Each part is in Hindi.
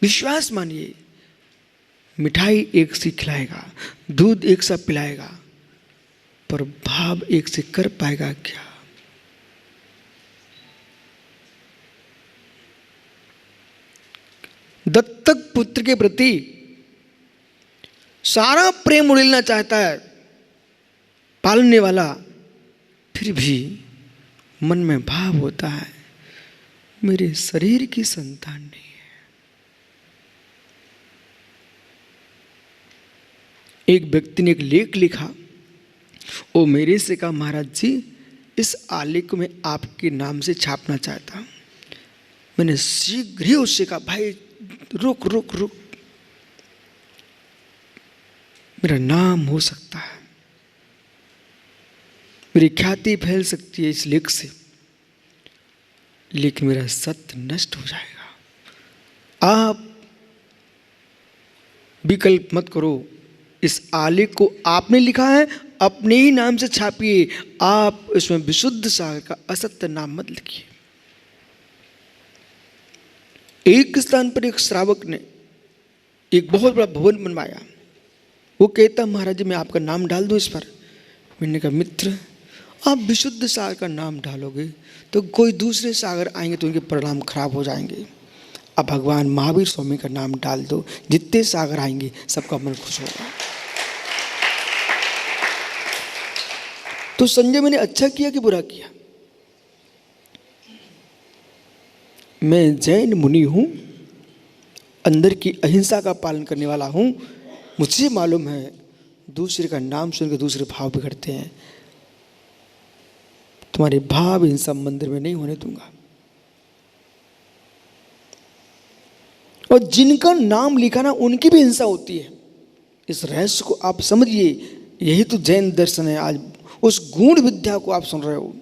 विश्वास मानिए, मिठाई एक से खिलाएगा, दूध एक सा पिलाएगा, पर भाव एक से कर पाएगा क्या? दत्तक पुत्र के प्रति सारा प्रेम उड़ेलना चाहता है पालने वाला, फिर भी मन में भाव होता है मेरे शरीर की संतान नहीं है। एक व्यक्ति ने एक लेख लिखा, वो मेरे से कहा महाराज जी इस आलेख को मैं आपके नाम से छापना चाहता हूं। मैंने शीघ्र ही उससे कहा भाई रुक रुक रुक, मेरा नाम हो सकता है, मेरी ख्याति फैल सकती है इस लेख से, लेकिन मेरा सत्य नष्ट हो जाएगा। आप विकल्प मत करो, इस आलेख को आपने लिखा है, अपने ही नाम से छापिए, आप इसमें विशुद्ध सागर का असत्य नाम मत लिखिए। एक स्थान पर एक श्रावक ने एक बहुत बड़ा भवन बनवाया। वो कहता महाराज जी मैं आपका नाम डाल दूं इस पर। मैंने कहा मित्र आप विशुद्ध सागर का नाम डालोगे तो कोई दूसरे सागर आएंगे तो उनके परिणाम खराब हो जाएंगे। अब भगवान महावीर स्वामी का नाम डाल दो, जितने सागर आएंगे सबका मन खुश होगा। तो संजय मैंने अच्छा किया कि बुरा किया? मैं जैन मुनि हूं, अंदर की अहिंसा का पालन करने वाला हूं, मुझे मालूम है दूसरे का नाम सुनकर दूसरे भाव बिगड़ते हैं। तुम्हारे भाव हिंसा मंदिर में नहीं होने दूंगा। और जिनका नाम लिखा ना उनकी भी हिंसा होती है। इस रहस्य को आप समझिए, यही तो जैन दर्शन है। आज उस गूढ़ विद्या को आप सुन रहे हो।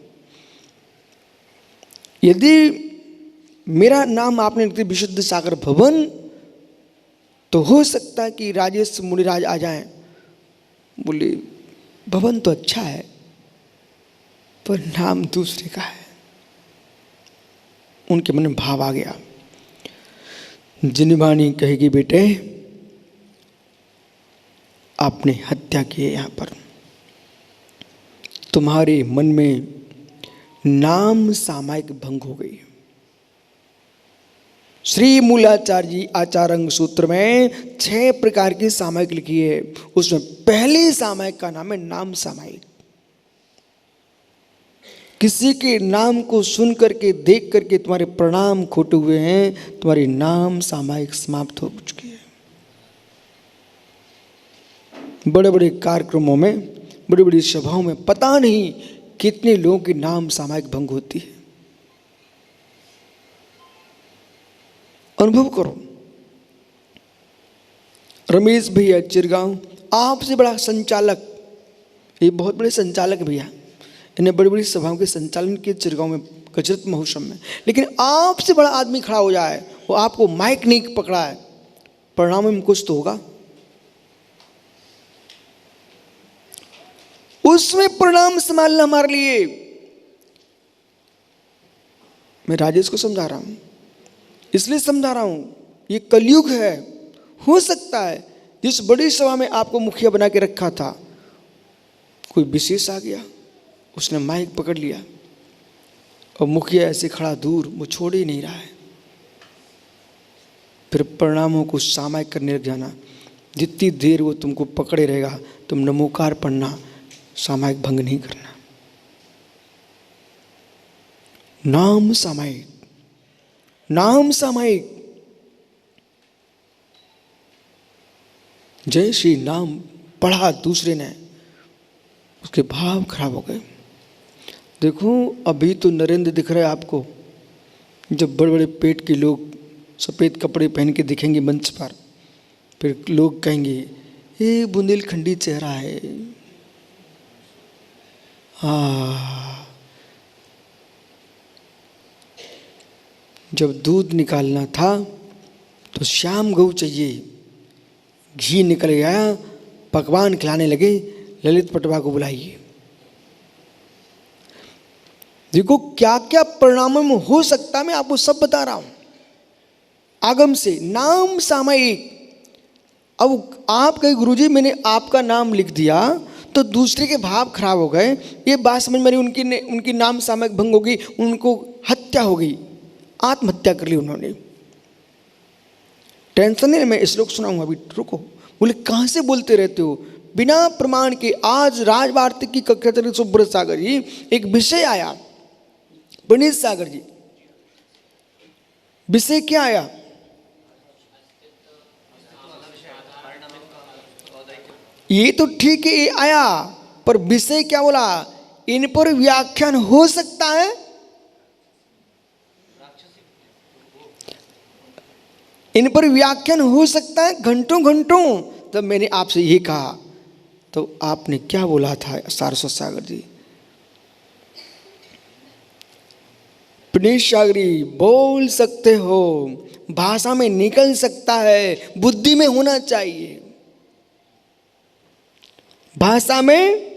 यदि मेरा नाम आपने लिख दिया विशुद्ध सागर भवन, तो हो सकता है कि राजेश मुनिराज आ जाएं, बोले भवन तो अच्छा है पर नाम दूसरे का है। उनके मन में भाव आ गया। जिनवाणी कहेगी बेटे आपने हत्या की है, यहां पर तुम्हारे मन में नाम सामायिक भंग हो गई। श्री मूलाचार्य जी आचारंग सूत्र में 6 प्रकार की सामायिक लिखी है। उसमें पहले सामायिक का नाम है नाम सामायिक। किसी के नाम को सुन करके देख करके तुम्हारे प्रणाम खोटे हुए हैं, तुम्हारी नाम सामायिक समाप्त हो चुकी है। बड़े बड़े कार्यक्रमों में, बड़ी बड़ी सभाओं में पता नहीं कितने लोगों की नाम सामायिक भंग होती है। अनुभव करो। रमेश भैया चिरगांव आपसे बड़ा संचालक, ये बहुत बड़े संचालक भैया, इन्हें बड़ी बड़ी सभाओं के संचालन किए चिरगांव में गजरत महोत्सव में, लेकिन आपसे बड़ा आदमी खड़ा हो जाए, वो आपको माइक नहीं पकड़ा है, परिणाम में कुछ तो होगा। उसमें परिणाम संभालना हमारे लिए। मैं राजेश को समझा रहा हूं, इसलिए समझा रहा हूं, ये कलयुग है। हो सकता है जिस बड़ी सभा में आपको मुखिया बना के रखा था, कोई विशेष आ गया, उसने माइक पकड़ लिया और मुखिया ऐसे खड़ा दूर, वो छोड़ ही नहीं रहा है। फिर परिणामों को सामायिक करने लग जाना। जितनी देर वो तुमको पकड़े रहेगा, तुम नमोकार पढ़ना, सामायिक भंग नहीं करना। नाम सामायिक, नाम सामायिक। जय श्री नाम पढ़ा दूसरे ने, उसके भाव खराब हो गए। देखो अभी तो नरेंद्र दिख रहा है आपको, जब बड़े बड़े पेट के लोग सफ़ेद कपड़े पहन के दिखेंगे मंच पर, फिर लोग कहेंगे ये बुंदेलखंडी चेहरा है। जब दूध निकालना था तो श्याम गऊ चाहिए, घी निकल गया, पकवान खिलाने लगे, ललित पटवा को बुलाइए। देखो क्या क्या परिणामों में हो सकता है, मैं आपको सब बता रहा हूं। आगम से नाम सामयिक। अब आप कहे गुरुजी मैंने आपका नाम लिख दिया तो दूसरे के भाव खराब हो गए, ये बात समझ में नहीं, उनकी नाम सामयिक भंग हो गई, उनको हत्या हो गई, आत्महत्या कर ली उन्होंने। टेंशन नहीं, मैं श्लोक सुनाऊंगा अभी, रुको। बोले कहाँ से बोलते रहते हो बिना प्रमाण के। आज राजवार्तिक की कक्षा चली सुब्रत सागर जी, एक विषय आया, प्रणीत सागर जी, विषय क्या आया? ये तो ठीक है, ये आया, पर विषय क्या बोला? इन पर व्याख्यान हो सकता है। इन पर व्याख्यान हो सकता है घंटों घंटों। तब मैंने आपसे ये कहा तो आपने क्या बोला था सारस्वत सागर जी? प्रणीत सागरी बोल सकते हो, भाषा में निकल सकता है, बुद्धि में होना चाहिए। भाषा में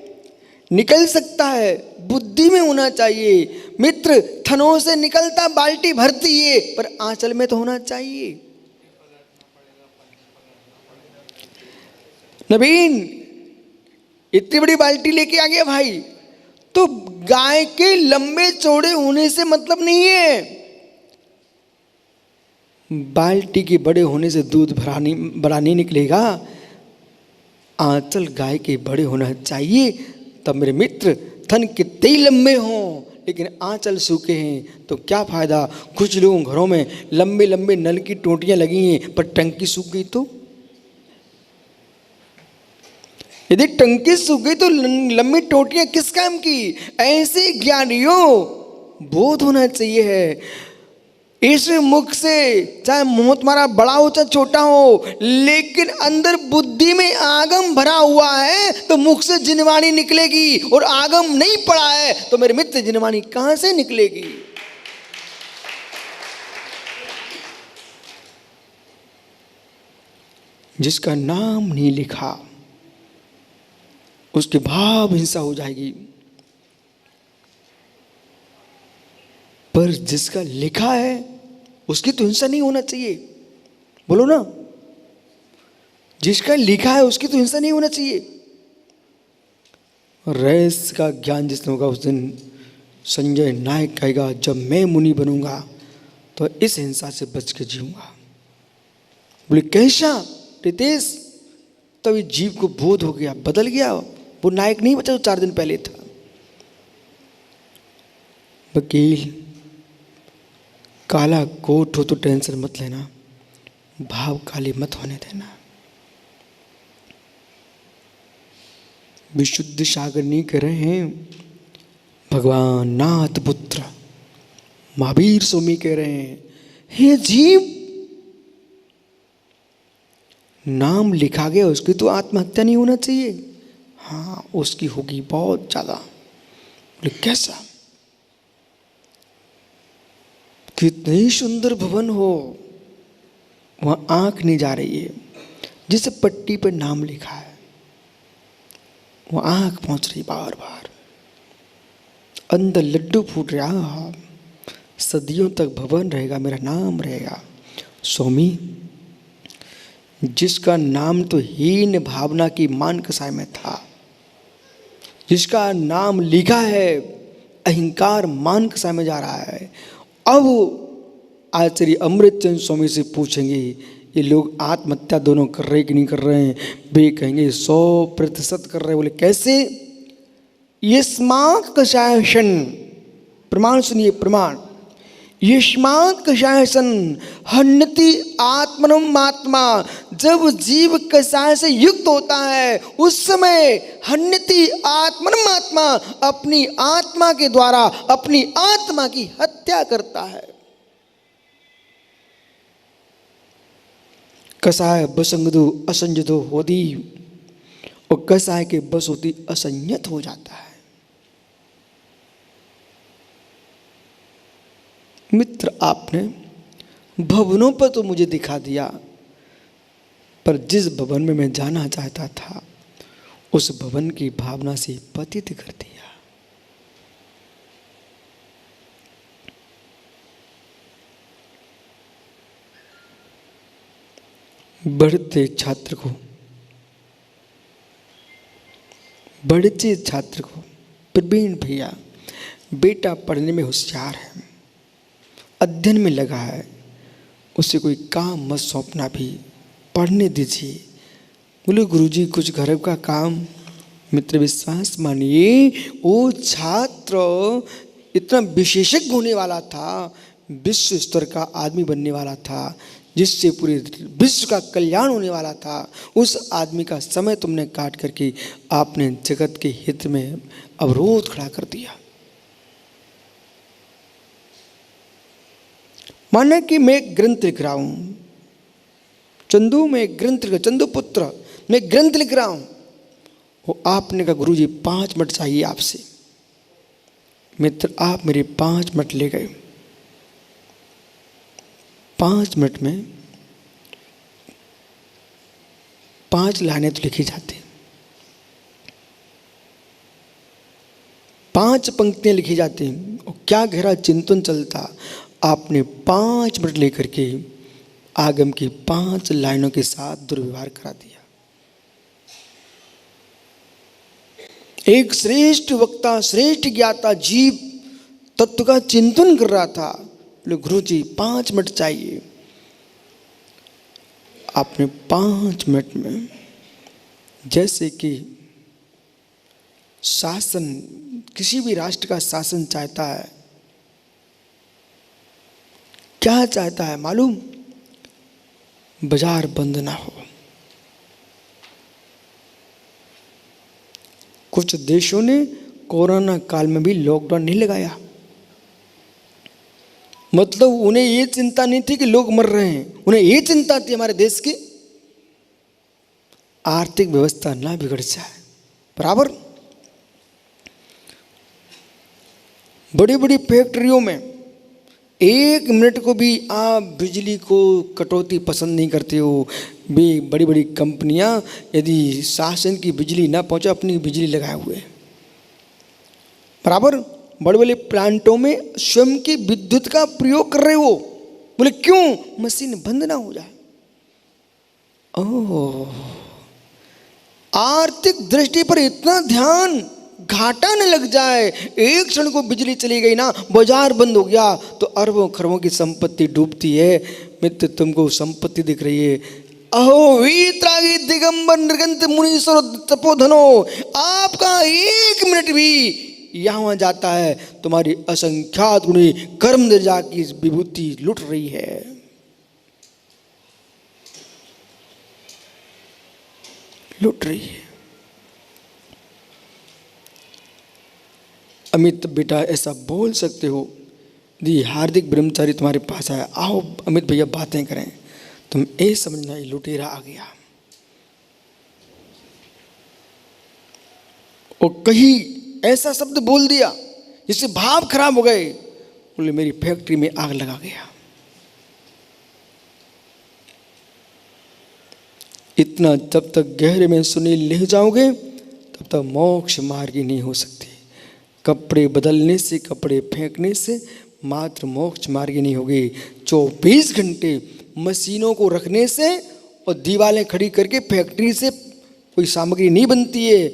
निकल सकता है, बुद्धि में होना चाहिए। मित्र, थनों से निकलता बाल्टी भरती है, पर आंचल में तो होना चाहिए। नवीन इतनी बड़ी बाल्टी लेके आ गया भाई, तो गाय के लंबे चौड़े होने से मतलब नहीं है, बाल्टी के बड़े होने से दूध बड़ा नहीं निकलेगा। आंचल गाय के बड़े होना चाहिए। तब मेरे मित्र, थन कितने ही लंबे हों लेकिन आंचल सूखे हैं तो क्या फायदा। कुछ लोगों घरों में लंबे लंबे नल की टोटियां लगी हैं पर टंकी सूख गई तो, यदि टंकी सूख गई तो लंबी टोटियां किस काम की। ऐसे ज्ञानियों बोध होना चाहिए है। इस मुख से चाहे मुंह तुम्हारा बड़ा हो चाहे छोटा हो, लेकिन अंदर बुद्धि में आगम भरा हुआ है तो मुख से जिनवाणी निकलेगी। और आगम नहीं पड़ा है तो मेरे मित्र जिनवाणी कहां से निकलेगी? जिसका नाम नहीं लिखा उसके भाव हिंसा हो जाएगी, पर जिसका लिखा है उसकी तो हिंसा नहीं होना चाहिए। बोलो ना, जिसका लिखा है उसकी तो हिंसा नहीं होना चाहिए। रस का ज्ञान जिसने होगा उस दिन संजय नायक कहेगा जब मैं मुनि बनूंगा तो इस हिंसा से बच के जीऊंगा। बोले कैसा रितेश? तभी जीव को बोध हो गया, बदल गया, वो नायक नहीं बचा जो 4 दिन पहले था। वकील काला कोट हो तो टेंशन मत लेना, भाव काले मत होने देना। विशुद्ध सागर नहीं कह रहे हैं, भगवान नाथ पुत्र महावीर स्वामी कह रहे हैं, हे जीव नाम लिखा गया उसकी तो आत्महत्या नहीं होना चाहिए। हाँ उसकी होगी बहुत ज्यादा। बोले कैसा? कितनी सुंदर भवन हो, वहां आंख नहीं जा रही है, जिस पट्टी पर नाम लिखा है वो आंख पहुंच रही बार बार, अंदर लड्डू फूट रहा। सदियों तक भवन रहेगा, मेरा नाम रहेगा। स्वामी जिसका नाम तो हीन भावना की मान कसाय में था, जिसका नाम लिखा है अहंकार मान कसाय में जा रहा है। अब आचार्य अमृतचंद स्वामी से पूछेंगे ये लोग आत्महत्या दोनों कर रहे कि नहीं कर रहे हैं? वे कहेंगे 100% कर रहे। बोले कैसे? यस्मात् कषायसन, प्रमाण सुनिए प्रमाण। यस्मात् कषायसन हन्नति आत्मनमात्मा, जब जीव कषाय से युक्त होता है उस समय हन्नति आत्मनमात्मा, अपनी आत्मा के द्वारा अपनी आत्मा की हत्या करता है। कषाय बसंगदो असंजदो होदी, और कषाय के बस होती असंयत हो जाता है। मित्र आपने भवनों पर तो मुझे दिखा दिया, पर जिस भवन में मैं जाना चाहता था उस भवन की भावना से पतित कर दिया। बढ़ते छात्र को प्रवीण भैया, बेटा पढ़ने में होशियार है, अध्ययन में लगा है, उसे कोई काम मत सौंपना, भी पढ़ने दीजिए। बोले गुरुजी कुछ घर का काम। मित्र विश्वास मानिए, वो छात्र इतना विशेषज्ञ होने वाला था, विश्व स्तर का आदमी बनने वाला था, जिससे पूरे विश्व का कल्याण होने वाला था। उस आदमी का समय तुमने काट करके आपने जगत के हित में अवरोध खड़ा कर दिया। माना कि मैं एक ग्रंथ लिख रहा हूं, चंदू पुत्र मैं ग्रंथ लिख रहा हूं, वो आपने कहा गुरुजी 5 मिनट चाहिए आपसे। मित्र आप मेरे 5 मिनट ले गए। 5 मिनट में 5 लाइनें तो लिखी जाती, 5 पंक्तियां लिखी जाती, और क्या गहरा चिंतन चलता। आपने 5 मिनट लेकर के आगम की 5 लाइनों के साथ दुर्व्यवहार करा दिया। एक श्रेष्ठ वक्ता, श्रेष्ठ ज्ञाता जीव तत्व का चिंतन कर रहा था। बोले गुरुजी 5 मिनट चाहिए। आपने 5 मिनट में, जैसे कि शासन, किसी भी राष्ट्र का शासन चाहता है, क्या चाहता है मालूम? बाजार बंद ना हो। कुछ देशों ने कोरोना काल में भी लॉकडाउन नहीं लगाया। मतलब उन्हें ये चिंता नहीं थी कि लोग मर रहे हैं, उन्हें ये चिंता थी हमारे देश की आर्थिक व्यवस्था ना बिगड़ जाए। बराबर बड़ी बड़ी फैक्ट्रियों में 1 मिनट को भी आप बिजली को कटौती पसंद नहीं करते हो। भी बड़ी बड़ी कंपनियां यदि शासन की बिजली ना पहुंचे, अपनी बिजली लगाए हुए। बराबर बड़े बड़े प्लांटों में स्वयं की विद्युत का प्रयोग कर रहे हो। बोले क्यों? मशीन बंद ना हो जाए। ओह, आर्थिक दृष्टि पर इतना ध्यान, घाटा न लग जाए। एक क्षण को बिजली चली गई ना, बाजार बंद हो गया तो अरबों खरबों की संपत्ति डूबती है। मित्र तुमको संपत्ति दिख रही है। अहो वीतरागी दिगंबर निर्गंत मुनीश्वर तपोधनो, आपका 1 मिनट भी यहाँ जाता है, तुम्हारी असंख्यात गुणी कर्म निर्जा की विभूति लुट रही है। अमित बेटा ऐसा बोल सकते हो? यदि हार्दिक ब्रह्मचारी तुम्हारे पास आया, आओ अमित भैया बातें करें, तुम ये समझना ये लुटेरा आ गया। और कहीं ऐसा शब्द बोल दिया जिससे भाव खराब हो गए। बोले मेरी फैक्ट्री में आग लगा गया। इतना जब तक गहरे में सुनील ले जाओगे तब तक मोक्ष मार्ग ही नहीं हो सकती। कपड़े बदलने से, कपड़े फेंकने से मात्र मोक्ष मार्ग नहीं होगी। 24 घंटे मशीनों को रखने से और दीवारें खड़ी करके फैक्ट्री से कोई सामग्री नहीं बनती है।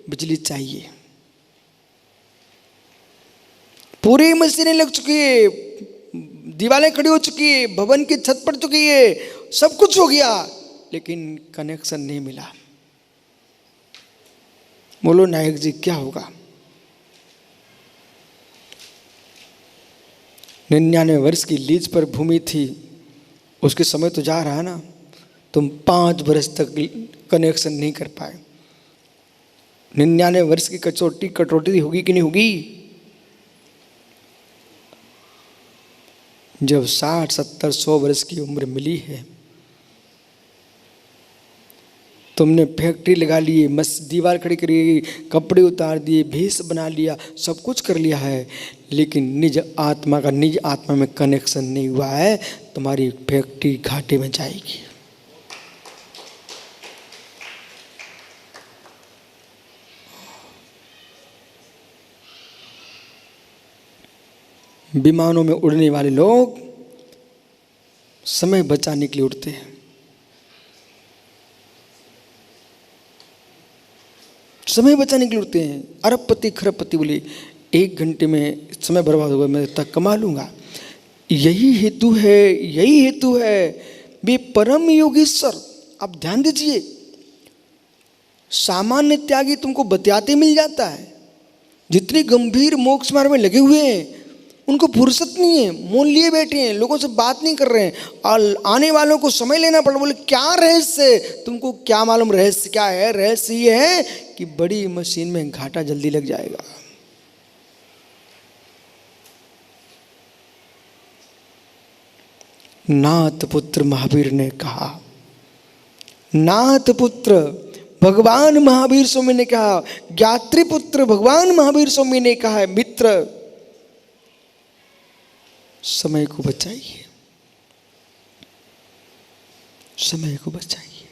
बिजली चाहिए। पूरी मशीनें लग चुकी है, दीवारें खड़ी हो चुकी है, भवन की छत पड़ चुकी है, सब कुछ हो गया, लेकिन कनेक्शन नहीं मिला। बोलो नायक जी क्या होगा? 99 वर्ष की लीज पर भूमि थी, उसके समय तो जा रहा है ना। तुम 5 वर्ष तक कनेक्शन नहीं कर पाए। 99 वर्ष की कटौती होगी कि नहीं होगी? जब 60, 70, 100 वर्ष की उम्र मिली है, तुमने फैक्ट्री लगा ली, दीवार खड़ी करी, कपड़े उतार दिए, भेष बना लिया, सब कुछ कर लिया है, लेकिन निज आत्मा में कनेक्शन नहीं हुआ है। तुम्हारी फैक्ट्री घाटे में जाएगी। विमानों में उड़ने वाले लोग समय बचाने के लिए उड़ते हैं। समय बचाने के लिए उठते हैं। अरबपति खरबपति बोले 1 घंटे में समय बर्बाद होगा, मैं तक कमा लूँगा। यही हेतु है वे परम योगेश्वर। आप ध्यान दीजिए, सामान्य त्यागी तुमको बतियाते मिल जाता है, जितने गंभीर मोक्ष मार्ग में लगे हुए हैं उनको फुर्सत नहीं है, मौन लिए बैठे हैं, लोगों से बात नहीं कर रहे हैं, और आने वालों को समय लेना पड़। बोले क्या रहस्य है? तुमको क्या मालूम रहस्य क्या है? रहस्य ये है कि बड़ी मशीन में घाटा जल्दी लग जाएगा। नाथ पुत्र महावीर ने कहा, नाथ पुत्र भगवान महावीर स्वामी ने कहा, ज्ञात्री पुत्र भगवान महावीर स्वामी ने कहा है, मित्र समय को बचाइए, समय को बचाइए,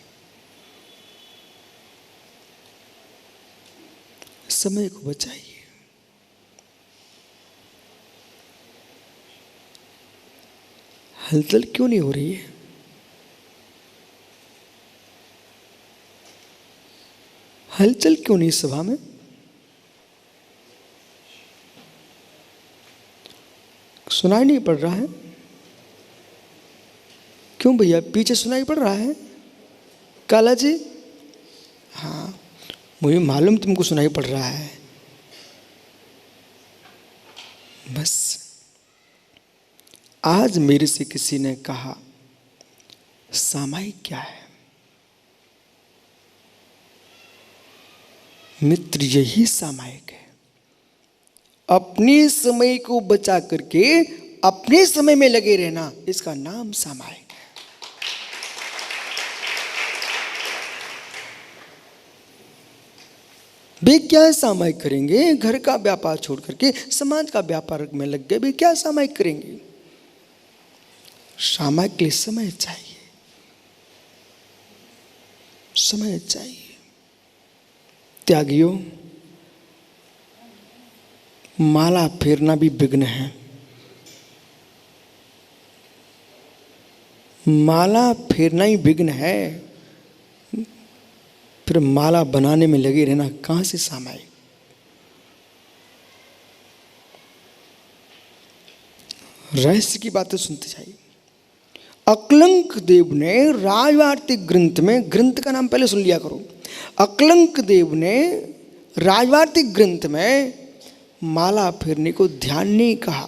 समय को बचाइए। हलचल क्यों नहीं हो रही है? हलचल क्यों नहीं सभा में? सुनाई नहीं पड़ रहा है? क्यों भैया, पीछे सुनाई पड़ रहा है? काला जी, हाँ मुझे मालूम तुमको सुनाई पड़ रहा है। बस आज मेरे से किसी ने कहा सामायिक क्या है? मित्र, यही सामायिक है। अपने समय को बचा करके अपने समय में लगे रहना, इसका नाम सामायिक है। वे क्या सामायिक करेंगे? घर का व्यापार छोड़ करके समाज का व्यापार में लग गए, वे क्या सामायिक करेंगे? सामायिक के लिए समय चाहिए, समय चाहिए। त्यागियों, माला फेरना भी विघ्न है। माला फेरना ही विघ्न है, फिर माला बनाने में लगे रहना कहां से सामायिक? रहस्य की बातें सुनते जाइए। अकलंक देव ने राजवार्तिक ग्रंथ में, ग्रंथ का नाम पहले सुन लिया करो, अकलंक देव ने राजवार्तिक ग्रंथ में माला फेरने को ध्यान नहीं कहा।